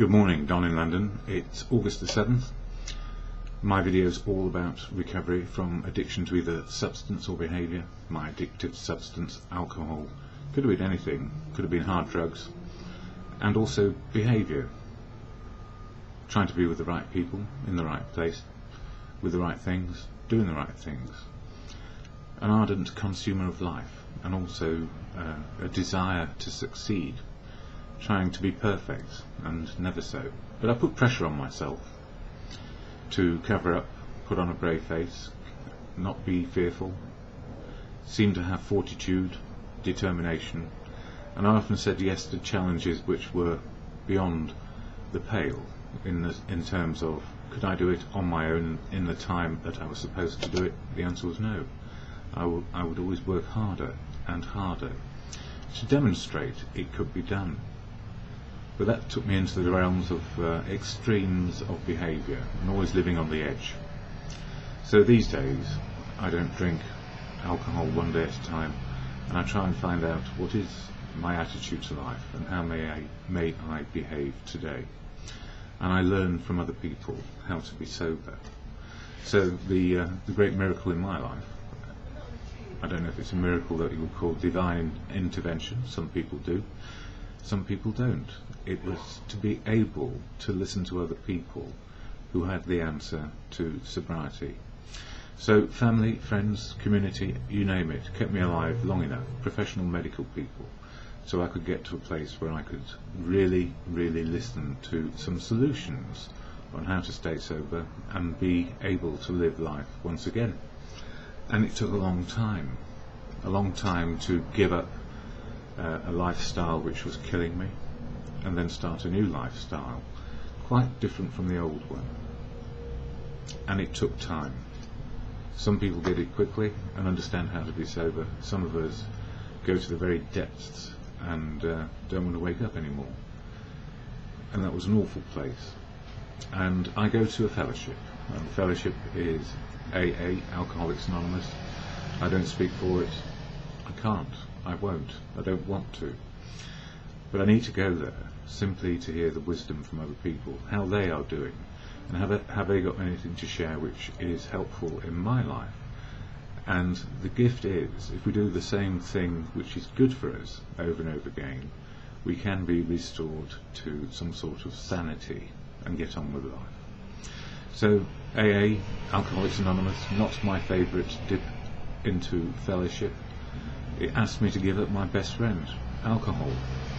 Good morning, Don in London. It's August the 7th. My video is all about recovery from addiction to either substance or behaviour. My addictive substance, alcohol, could have been anything, could have been hard drugs, and also behaviour. Trying to be with the right people, in the right place, with the right things, doing the right things. An ardent consumer of life, and also a desire to succeed. Trying to be perfect, and never so. But I put pressure on myself to cover up, put on a brave face, not be fearful, seem to have fortitude, determination, and I often said yes to challenges which were beyond the pale in terms of, could I do it on my own in the time that I was supposed to do it? The answer was no. I would always work harder and harder to demonstrate it could be done. But that took me into the realms of extremes of behaviour and always living on the edge. So these days I don't drink alcohol one day at a time, and I try and find out what is my attitude to life and how may I behave today. And I learn from other people how to be sober. So the great miracle in my life, I don't know if it's a miracle that you would call divine intervention. Some people do, some people don't. It was to be able to listen to other people who had the answer to sobriety. So family, friends, community, you name it, kept me alive long enough, professional medical people, so I could get to a place where I could really, really listen to some solutions on how to stay sober and be able to live life once again. And it took a long time to give up a lifestyle which was killing me, and then start a new lifestyle, quite different from the old one. And it took time. Some people get it quickly and understand how to be sober. Some of us go to the very depths and don't want to wake up anymore. And that was an awful place. And I go to a fellowship, and the fellowship is AA, Alcoholics Anonymous. I don't speak for it. I can't. I won't. I don't want to. But I need to go there simply to hear the wisdom from other people, how they are doing, and have they got anything to share which is helpful in my life. And the gift is, if we do the same thing which is good for us over and over again, we can be restored to some sort of sanity and get on with life. So AA, Alcoholics Anonymous, not my favourite dip into fellowship. It asked me to give up my best friend, alcohol,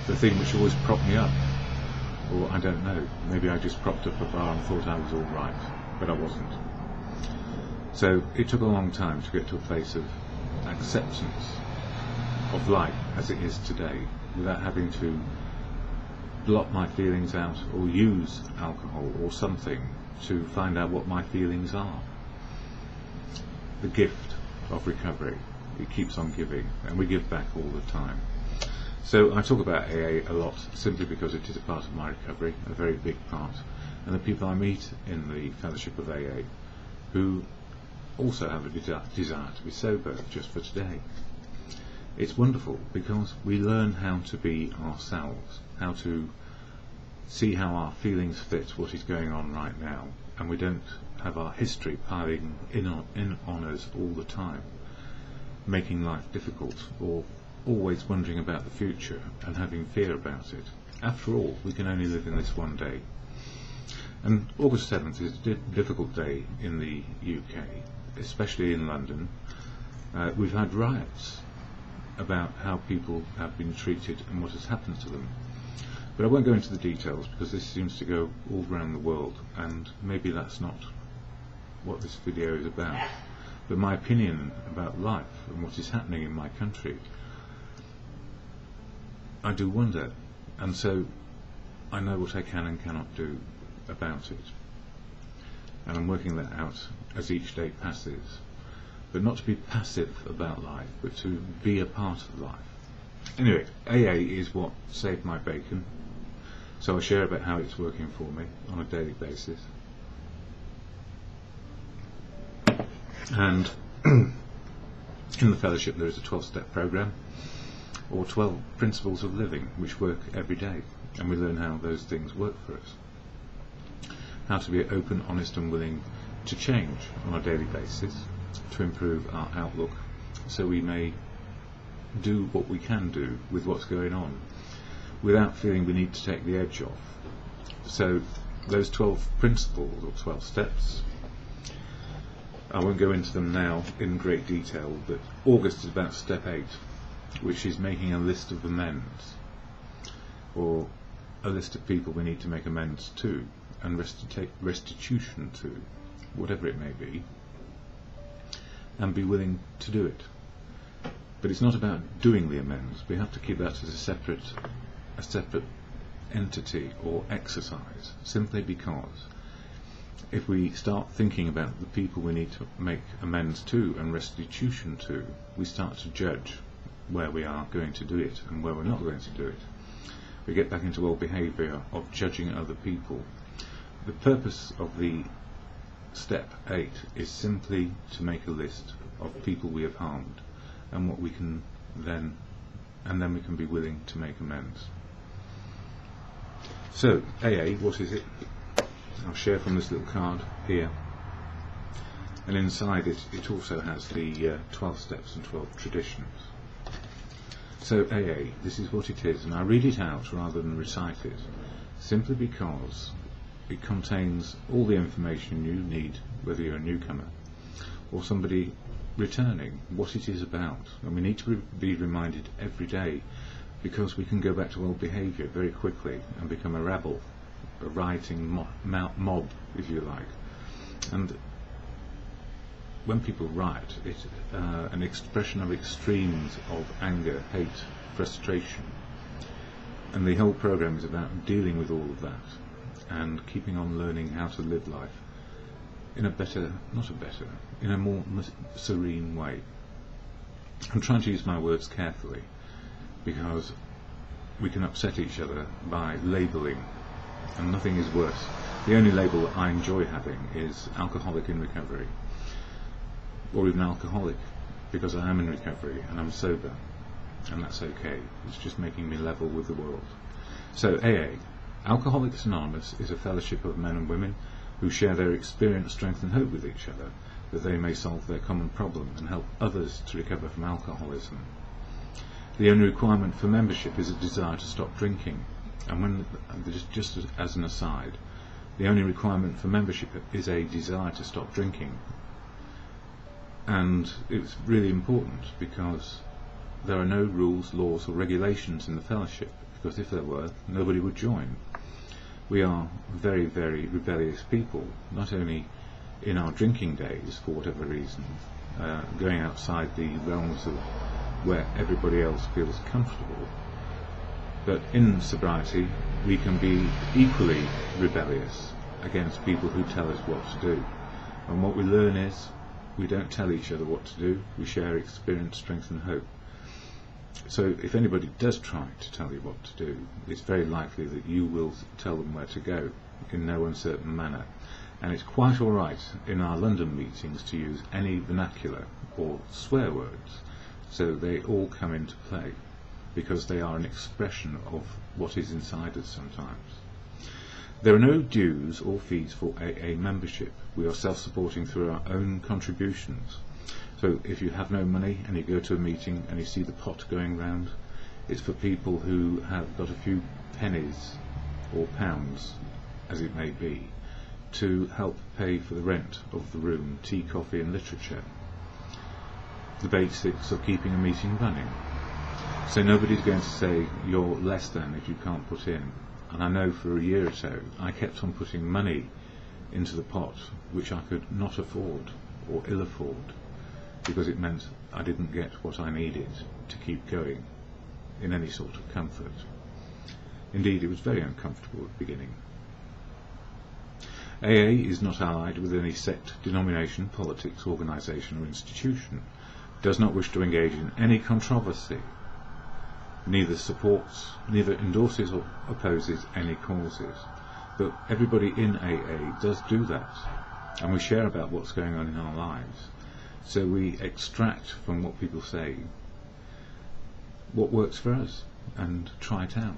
the thing which always propped me up. Or I don't know, maybe I just propped up a bar and thought I was all right, but I wasn't. So it took a long time to get to a place of acceptance of life as it is today, without having to blot my feelings out or use alcohol or something to find out what my feelings are. The gift of recovery, it keeps on giving, and we give back all the time. So I talk about AA a lot simply because it is a part of my recovery, a very big part, and the people I meet in the fellowship of AA who also have a desire to be sober just for today. It's wonderful because we learn how to be ourselves, how to see how our feelings fit what is going on right now, and we don't have our history piling in on us all the time, making life difficult or always wondering about the future and having fear about it. After all, we can only live in this one day. And August 7th is a difficult day in the UK, especially in London. We've had riots about how people have been treated and what has happened to them. But I won't go into the details because this seems to go all around the world, and maybe that's not what this video is about. But my opinion about life and what is happening in my country, I do wonder, and so I know what I can and cannot do about it, and I'm working that out as each day passes. But not to be passive about life, but to be a part of life. Anyway, AA is what saved my bacon, so I share about how it's working for me on a daily basis. And in the fellowship there is a 12-step program, or 12 principles of living which work every day. and we learn how those things work for us. How to be open, honest and willing to change on a daily basis, to improve our outlook, so we may do what we can do with what's going on without feeling we need to take the edge off. So those 12 principles or 12 steps, I won't go into them now in great detail, but August is about step 8, which is making a list of amends, or a list of people we need to make amends to and restitution to, whatever it may be, and be willing to do it. But it's not about doing the amends. We have to keep that as a separate entity or exercise, simply because if we start thinking about the people we need to make amends to and restitution to, we start to judge where we are going to do it and where we're not going to do it. We get back into old behaviour of judging other people. The purpose of the step 8 is simply to make a list of people we have harmed and what we can then we can be willing to make amends. So AA, what is it? I'll share from this little card here, and inside it also has the 12 steps and 12 traditions. So AA, this is what it is, and I read it out rather than recite it, simply because it contains all the information you need, whether you're a newcomer or somebody returning, what it is about. And we need to be reminded every day, because we can go back to old behaviour very quickly and become a rabble, a rioting mob, if you like. And when people riot, it's an expression of extremes of anger, hate, frustration, and the whole programme is about dealing with all of that and keeping on learning how to live life in in a more serene way. I'm trying to use my words carefully, because we can upset each other by labelling, and nothing is worse. The only label that I enjoy having is alcoholic in recovery, or even alcoholic, because I am in recovery and I'm sober, and that's okay. It's just making me level with the world. So AA, Alcoholics Anonymous, is a fellowship of men and women who share their experience, strength and hope with each other, that they may solve their common problem and help others to recover from alcoholism. The only requirement for membership is a desire to stop drinking, and just as an aside, the only requirement for membership is a desire to stop drinking. And it's really important, because there are no rules, laws or regulations in the fellowship, because if there were, nobody would join. We are very, very rebellious people, not only in our drinking days, for whatever reason, going outside the realms of where everybody else feels comfortable, but in sobriety we can be equally rebellious against people who tell us what to do. And what we learn is, we don't tell each other what to do, we share experience, strength and hope. So if anybody does try to tell you what to do, it's very likely that you will tell them where to go in no uncertain manner. And it's quite all right in our London meetings to use any vernacular or swear words, so they all come into play, because they are an expression of what is inside us sometimes. There are no dues or fees for AA membership. We are self-supporting through our own contributions. So if you have no money and you go to a meeting and you see the pot going round, it's for people who have got a few pennies or pounds, as it may be, to help pay for the rent of the room, tea, coffee and literature, the basics of keeping a meeting running. So nobody's going to say you're less than if you can't put in. And I know for a year or so I kept on putting money into the pot which I could not afford or ill afford, because it meant I didn't get what I needed to keep going in any sort of comfort. Indeed, it was very uncomfortable at the beginning. AA is not allied with any sect, denomination, politics, organisation or institution, does not wish to engage in any controversy, neither supports, neither endorses or opposes any causes. But everybody in AA does do that, and we share about what's going on in our lives. So we extract from what people say what works for us and try it out.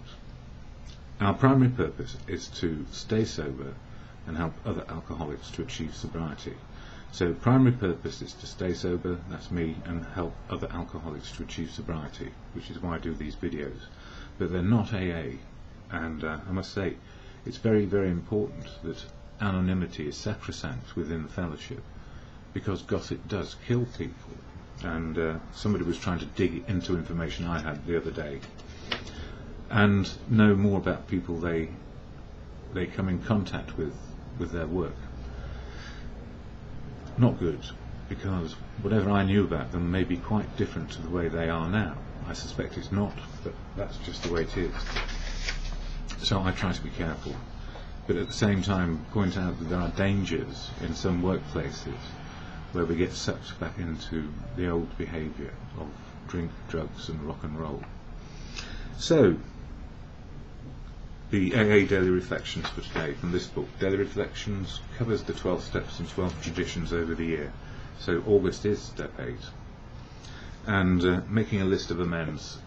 Our primary purpose is to stay sober and help other alcoholics to achieve sobriety. So primary purpose is to stay sober, that's me, and help other alcoholics to achieve sobriety, which is why I do these videos. But they're not AA, and I must say, it's very, very important that anonymity is sacrosanct within the fellowship, because gossip does kill people. And somebody was trying to dig into information I had the other day and know more about people they come in contact with their work. Not good, because whatever I knew about them may be quite different to the way they are now. I suspect it's not, but that's just the way it is. So I try to be careful, but at the same time point out that there are dangers in some workplaces where we get sucked back into the old behaviour of drink, drugs and rock and roll. So, the AA Daily Reflections for today from this book. Daily Reflections covers the 12 steps and 12 traditions over the year. So August is step 8. And making a list of amends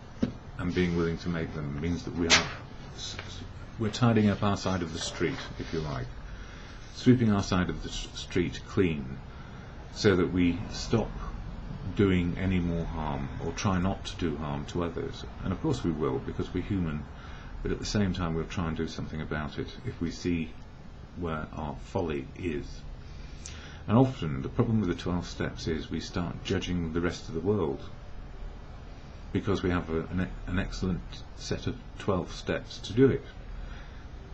and being willing to make them means that we're tidying up our side of the street, if you like. Sweeping our side of the street clean, so that we stop doing any more harm, or try not to do harm to others. And of course we will, because we're human, but at the same time we'll try and do something about it if we see where our folly is. And often the problem with the 12 steps is we start judging the rest of the world, because we have an excellent set of 12 steps to do it.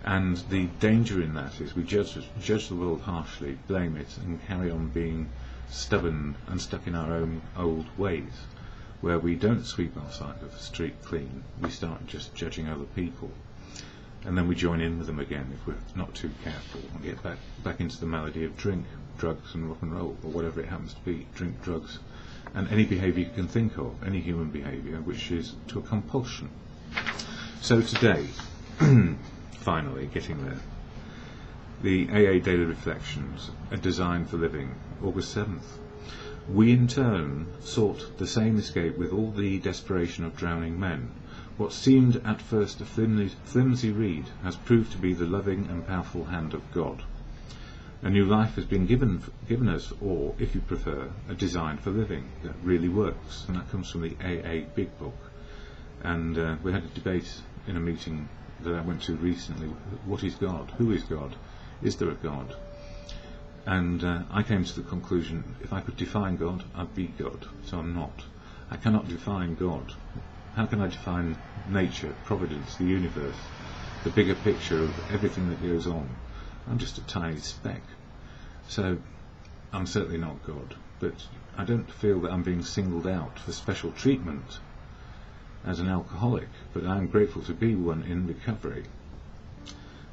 And the danger in that is we judge the world harshly, blame it, and carry on being stubborn and stuck in our own old ways, where we don't sweep our side of the street clean. We start just judging other people, and then we join in with them again if we're not too careful, and get back into the malady of drink, drugs and rock and roll, or whatever it happens to be. Drink, drugs, and any behaviour you can think of, any human behaviour, which is to a compulsion. So today, finally getting there, the AA Daily Reflections, a Design for Living, August 7th. We in turn sought the same escape with all the desperation of drowning men. What seemed at first a flimsy reed has proved to be the loving and powerful hand of God. A new life has been given us, or, if you prefer, a design for living that really works, and that comes from the AA Big Book. And we had a debate in a meeting that I went to recently. What is God? Who is God? Is there a God? And I came to the conclusion, if I could define God, I'd be God. So I'm not. I cannot define God. How can I define nature, providence, the universe, the bigger picture of everything that goes on? I'm just a tiny speck. So I'm certainly not God. But I don't feel that I'm being singled out for special treatment as an alcoholic, but I'm grateful to be one in recovery.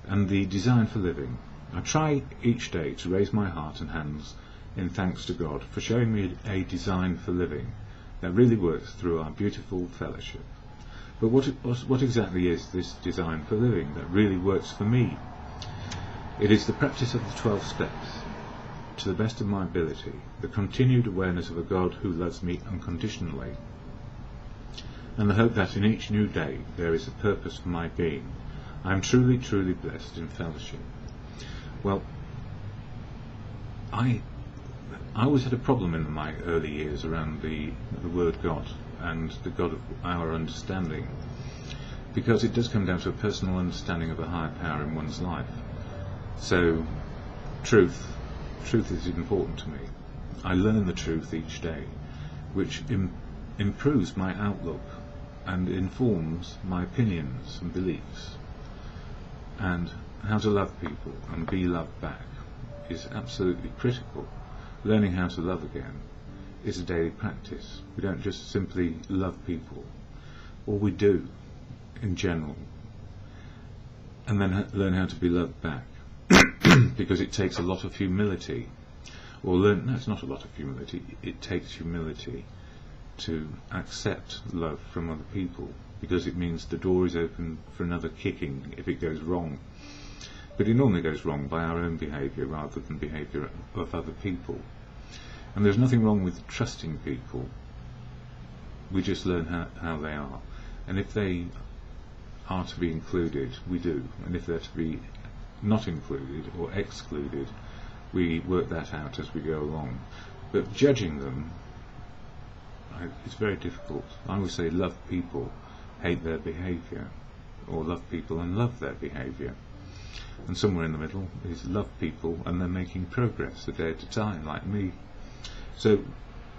And the design for living. I try each day to raise my heart and hands in thanks to God for showing me a design for living that really works through our beautiful fellowship. But what exactly is this design for living that really works for me? It is the practice of the 12 steps, to the best of my ability, the continued awareness of a God who loves me unconditionally, and the hope that in each new day there is a purpose for my being. I am truly, truly blessed in fellowship. Well, I always had a problem in my early years around the word God and the God of our understanding, because it does come down to a personal understanding of a higher power in one's life. So, truth is important to me. I learn the truth each day, which improves my outlook and informs my opinions and beliefs. And how to love people and be loved back is absolutely critical. Learning how to love again is a daily practice. We don't just simply love people, or we do in general, and then learn how to be loved back. Because it takes a lot of humility, no, it's not a lot of humility, it takes humility to accept love from other people, because it means the door is open for another kicking if it goes wrong. But it normally goes wrong by our own behaviour rather than behaviour of other people. And there's nothing wrong with trusting people. We just learn how they are. And if they are to be included, we do, and if they're to be not included or excluded, we work that out as we go along. But judging them, it's very difficult. I always say love people, hate their behaviour, or love people and love their behaviour. And somewhere in the middle is love people and they're making progress a day at a time, like me. So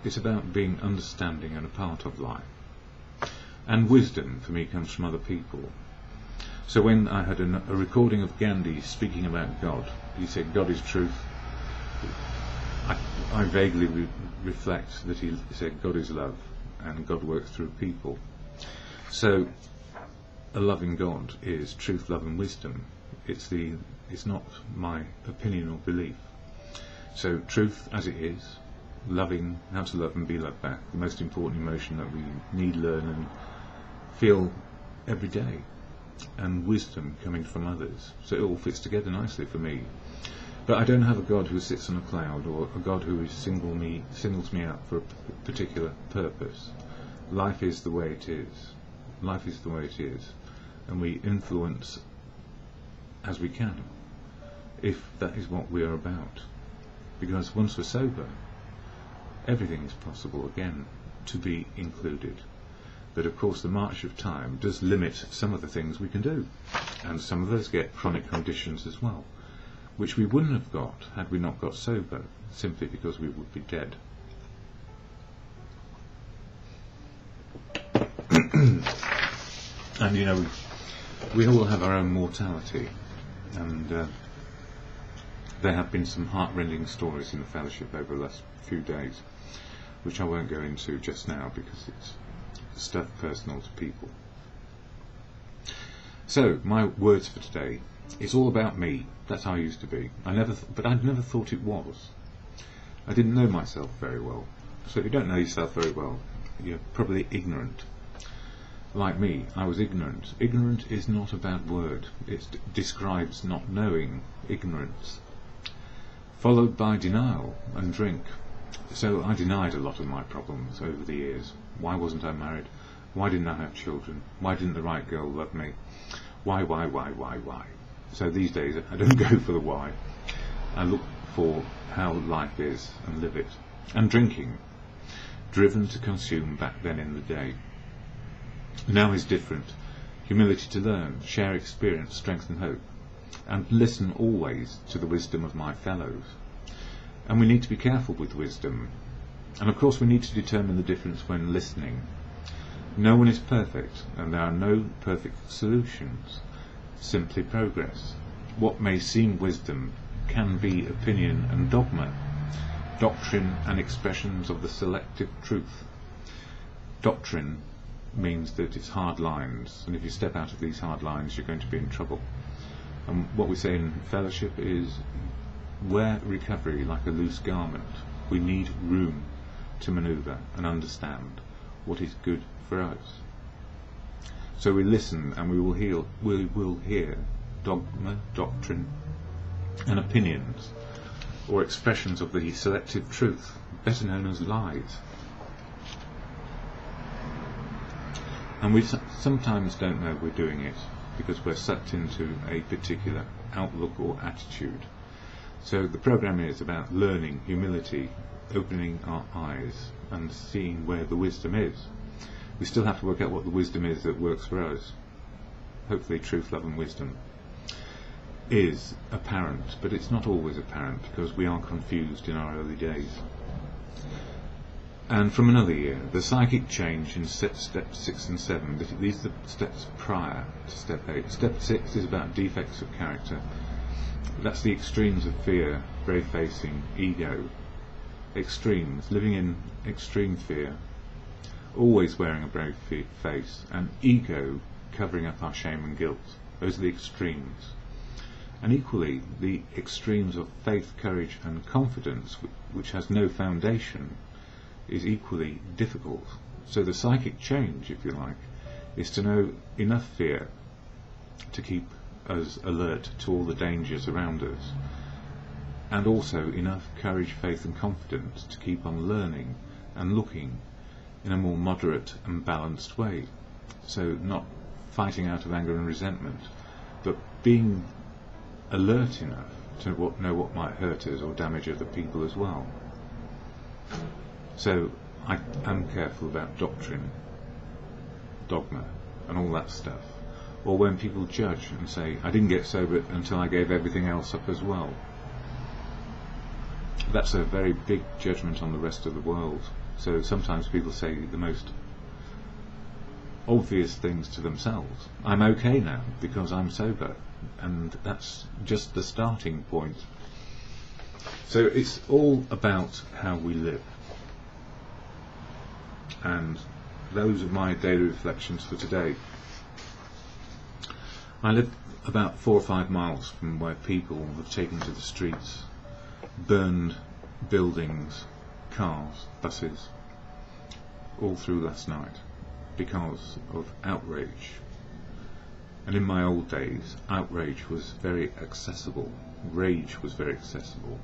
it's about being understanding and a part of life. And wisdom, for me, comes from other people. So when I had a recording of Gandhi speaking about God, he said, God is truth. I vaguely reflect that he said God is love and God works through people. So a loving God is truth, love and wisdom. It's not my opinion or belief. So truth as it is, loving, how to love and be loved back, the most important emotion that we need, learn and feel every day, and wisdom coming from others. So it all fits together nicely for me. But I don't have a God who sits on a cloud, or a God who singles me out for a particular purpose. Life is the way it is. Life is the way it is. And we influence as we can, if that is what we are about. Because once we're sober, everything is possible again to be included. But of course the march of time does limit some of the things we can do. And some of us get chronic conditions as well, which we wouldn't have got had we not got sober, simply because we would be dead. And you know, we all have our own mortality, and there have been some heart-rending stories in the fellowship over the last few days, which I won't go into just now because it's stuff personal to people. So my words for today, it's all about me. That's how I used to be. But I'd never thought it was. I didn't know myself very well. So if you don't know yourself very well, you're probably ignorant. Like me, I was ignorant. Ignorant is not a bad word. It describes not knowing, ignorance, followed by denial and drink. So I denied a lot of my problems over the years. Why wasn't I married? Why didn't I have children? Why didn't the right girl love me? Why? So these days I don't go for the why. I look for how life is and live it. And drinking, driven to consume back then in the day. Now is different. Humility to learn, share experience, strength and hope, and listen always to the wisdom of my fellows. And we need to be careful with wisdom. And of course we need to determine the difference when listening. No one is perfect, and there are no perfect solutions, simply progress. What may seem wisdom can be opinion and dogma, doctrine and expressions of the selective truth. Doctrine means that it's hard lines, and if you step out of these hard lines you're going to be in trouble. And what we say in fellowship is, wear recovery like a loose garment. We need room to manoeuvre and understand what is good for us. So we listen and we will hear dogma, doctrine and opinions, or expressions of the selective truth, better known as lies. And we sometimes don't know we're doing it because we're sucked into a particular outlook or attitude. So the program is about learning humility, opening our eyes and seeing where the wisdom is. We still have to work out what the wisdom is that works for us. Hopefully truth, love and wisdom is apparent, but it's not always apparent because we are confused in our early days. And from another year, the psychic change in steps 6 and 7, these are the steps prior to step 8. Step 6 is about defects of character. That's the extremes of fear, brave facing, ego. Extremes, living in extreme fear, always wearing a brave face, and ego covering up our shame and guilt. Those are the extremes. And equally, the extremes of faith, courage and confidence, which has no foundation, is equally difficult. So the psychic change, if you like, is to know enough fear to keep us alert to all the dangers around us, and also enough courage, faith and confidence to keep on learning and looking in a more moderate and balanced way. So not fighting out of anger and resentment, but being alert enough to know what might hurt us or damage other people as well. So I am careful about doctrine, dogma, and all that stuff. Or when people judge and say, I didn't get sober until I gave everything else up as well. That's a very big judgment on the rest of the world. So sometimes people say the most obvious things to themselves. I'm okay now because I'm sober, and that's just the starting point. So it's all about how we live. And those are my daily reflections for today. I live about 4 or 5 miles from where people have taken to the streets, burned buildings, cars, buses, all through last night because of outrage. And in my old days, outrage was very accessible, rage was very accessible,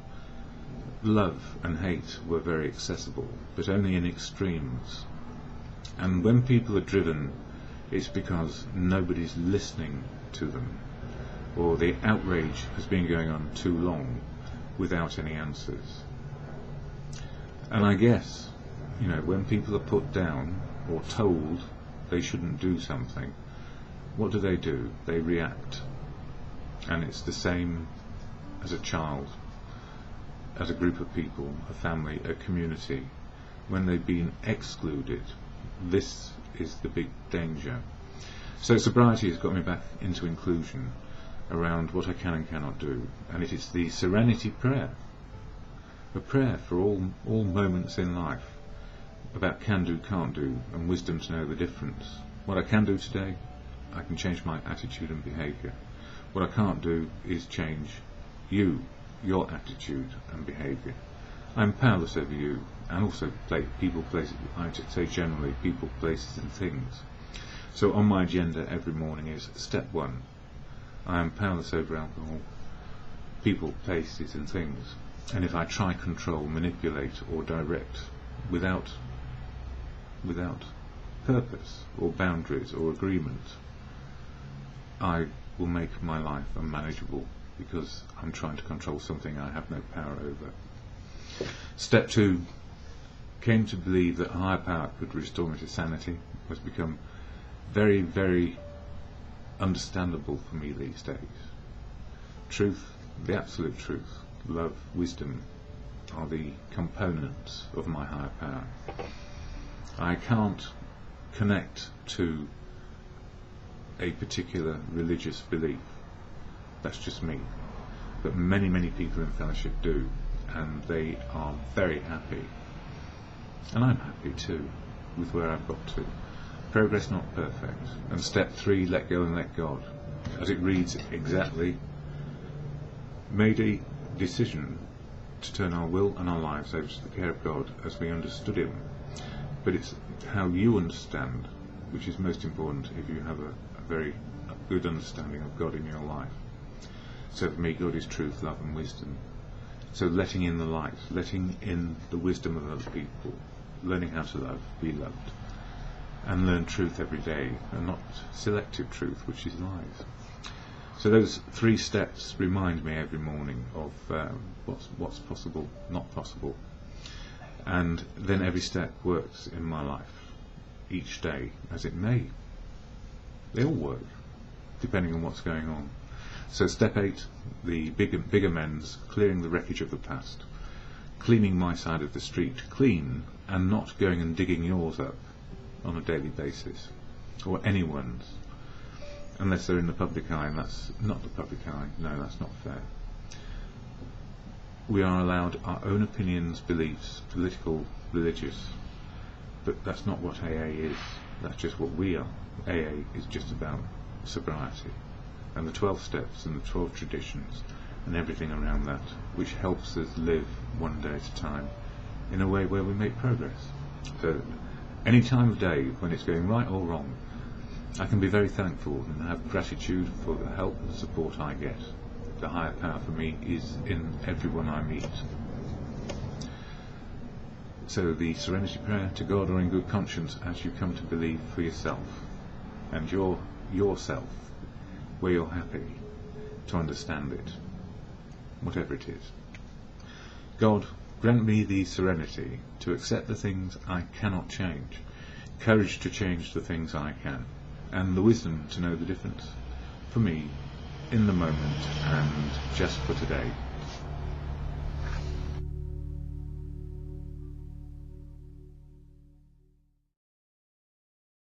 love and hate were very accessible, but only in extremes. And when people are driven, it's because nobody's listening to them, or the outrage has been going on too long without any answers. And I guess, you know, when people are put down or told they shouldn't do something, what do? They react. And it's the same as a child, as a group of people, a family, a community. When they've been excluded, this is the big danger. So sobriety has got me back into inclusion around what I can and cannot do, and it is the Serenity Prayer, a prayer for all moments in life, about can do, can't do, and wisdom to know the difference. What I can do today, I can change my attitude and behaviour. What I can't do is change your attitude and behaviour. I'm powerless over you, and also people, places, I say generally, people, places and things. So on my agenda every morning is step 1. I am powerless over alcohol, people, places and things. And if I try control, manipulate or direct without purpose or boundaries or agreement, I will make my life unmanageable because I'm trying to control something I have no power over. Step 2, came to believe that a higher power could restore me to sanity, has become very, very understandable for me these days. Truth, the absolute truth, love, wisdom are the components of my higher power. I can't connect to a particular religious belief. That's just me. But many, many people in fellowship do, and they are very happy. And I'm happy too with where I've got to. Progress not perfect. And step 3, let go and let God. As it reads exactly, made a decision to turn our will and our lives over to the care of God as we understood Him. But it's how you understand which is most important if you have a very good understanding of God in your life. So for me, God is truth, love and wisdom. So letting in the light, letting in the wisdom of other people, learning how to love, be loved, and learn truth every day, and not selective truth, which is lies. So those 3 steps remind me every morning of what's possible, not possible. And then every step works in my life, each day, as it may. They all work, depending on what's going on. So step 8, the big amends, clearing the wreckage of the past, cleaning my side of the street clean, and not going and digging yours up on a daily basis, or anyone's, unless they're in the public eye, and that's not the public eye. No, that's not fair. We are allowed our own opinions, beliefs, political, religious, but that's not what AA is. That's just what we are. AA is just about sobriety, and the 12 steps and the 12 traditions and everything around that, which helps us live one day at a time in a way where we make progress. So any time of day when it's going right or wrong, I can be very thankful and have gratitude for the help and support I get. The higher power for me is in everyone I meet. So the Serenity Prayer, to God or in good conscience as you come to believe for yourself. And your yourself where you're happy to understand it, whatever it is. God, grant me the serenity to accept the things I cannot change, courage to change the things I can, and the wisdom to know the difference, for me, in the moment and just for today.